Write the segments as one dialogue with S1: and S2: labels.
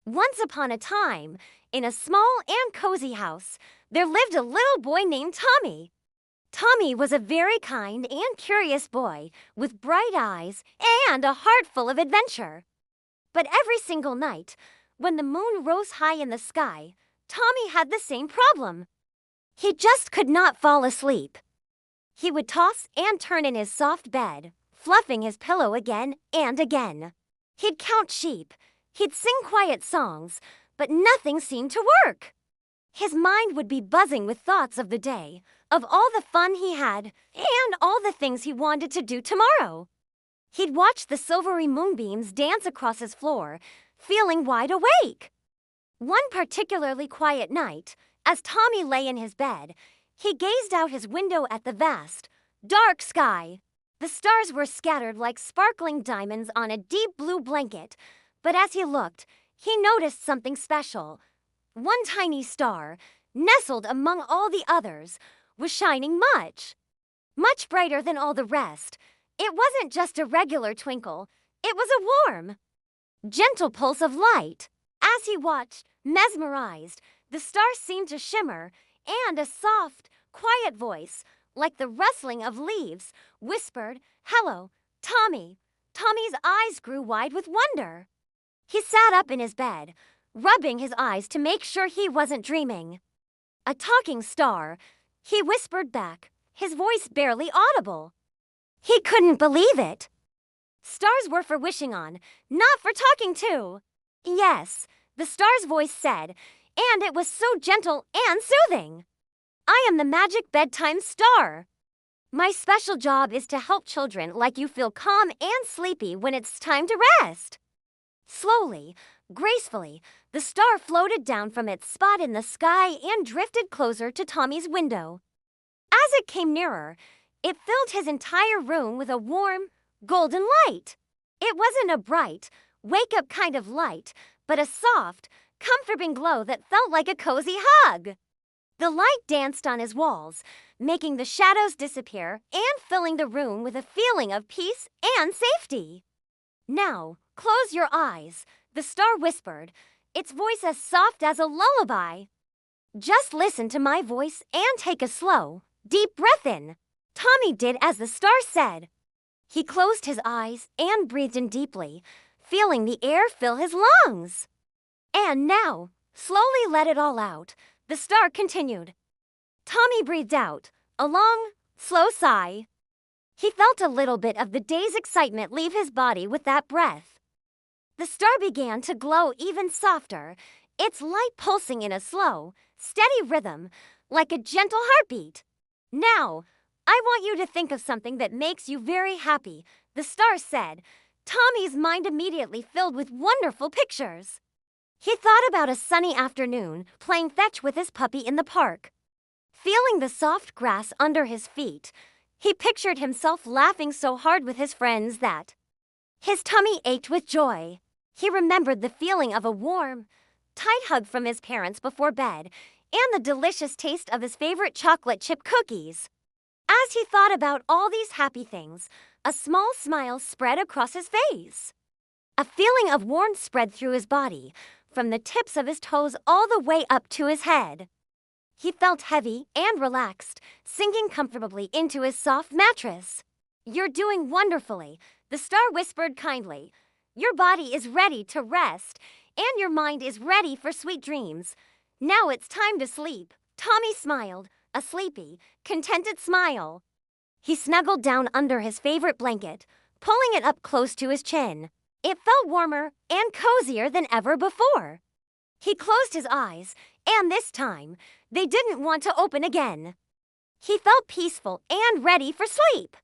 S1: Once upon a time, in a small and cozy house, there lived a little boy named Tommy. Tommy was a very kind and curious boy with bright eyes and a heart full of adventure. But every single night, when the moon rose high in the sky, Tommy had the same problem. He just could not fall asleep. He would toss and turn in his soft bed, fluffing his pillow again and again. He'd count sheep. He'd sing quiet songs, but nothing seemed to work. His mind would be buzzing with thoughts of the day, of all the fun he had, and all the things he wanted to do tomorrow. He'd watch the silvery moonbeams dance across his floor, feeling wide awake. One particularly quiet night, as Tommy lay in his bed, he gazed out his window at the vast, dark sky. The stars were scattered like sparkling diamonds on a deep blue blanket, but as he looked, he noticed something special. One tiny star, nestled among all the others, was shining much brighter than all the rest. It wasn't just a regular twinkle, it was a warm, gentle pulse of light. As he watched, mesmerized, the star seemed to shimmer, and a soft, quiet voice, like the rustling of leaves, whispered, "Hello, Tommy." Tommy's eyes grew wide with wonder. He sat up in his bed, rubbing his eyes to make sure he wasn't dreaming. "A talking star," he whispered back, his voice barely audible. He couldn't believe it. Stars were for wishing on, not for talking to. "Yes," the star's voice said, and it was so gentle and soothing. "I am the magic bedtime star. My special job is to help children like you feel calm and sleepy when it's time to rest." Slowly, gracefully, the star floated down from its spot in the sky and drifted closer to Tommy's window. As it came nearer, it filled his entire room with a warm, golden light. It wasn't a bright, wake-up kind of light, but a soft, comforting glow that felt like a cozy hug. The light danced on his walls, making the shadows disappear and filling the room with a feeling of peace and safety. "Now, close your eyes," the star whispered, its voice as soft as a lullaby. "Just listen to my voice and take a slow, deep breath in." Tommy did as the star said. He closed his eyes and breathed in deeply, feeling the air fill his lungs. "And now, slowly let it all out," the star continued. Tommy breathed out, a long, slow sigh. He felt a little bit of the day's excitement leave his body with that breath. The star began to glow even softer, its light pulsing in a slow, steady rhythm, like a gentle heartbeat. "Now, I want you to think of something that makes you very happy," the star said. Tommy's mind immediately filled with wonderful pictures. He thought about a sunny afternoon, playing fetch with his puppy in the park. Feeling the soft grass under his feet, he pictured himself laughing so hard with his friends that his tummy ached with joy. He remembered the feeling of a warm, tight hug from his parents before bed and the delicious taste of his favorite chocolate chip cookies. As he thought about all these happy things, a small smile spread across his face. A feeling of warmth spread through his body, from the tips of his toes all the way up to his head. He felt heavy and relaxed, sinking comfortably into his soft mattress. "You're doing wonderfully," the star whispered kindly. "Your body is ready to rest, and your mind is ready for sweet dreams. Now it's time to sleep." Tommy smiled, a sleepy, contented smile. He snuggled down under his favorite blanket, pulling it up close to his chin. It felt warmer and cozier than ever before. He closed his eyes, and this time, they didn't want to open again. He felt peaceful and ready for sleep.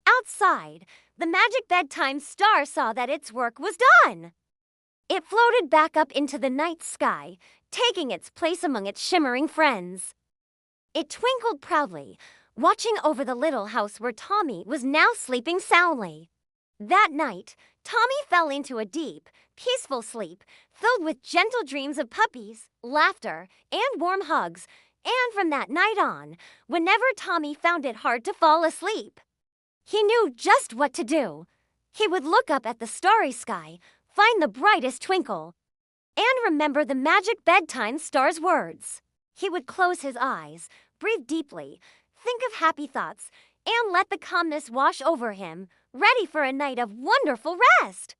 S1: Outside, the magic bedtime star saw that its work was done. It floated back up into the night sky, taking its place among its shimmering friends. It twinkled proudly, watching over the little house where Tommy was now sleeping soundly. That night, Tommy fell into a deep, peaceful sleep, filled with gentle dreams of puppies, laughter, and warm hugs. And from that night on, whenever Tommy found it hard to fall asleep, he knew just what to do. He would look up at the starry sky, find the brightest twinkle, and remember the magic bedtime star's words. He would close his eyes, breathe deeply, think of happy thoughts, and let the calmness wash over him, ready for a night of wonderful rest.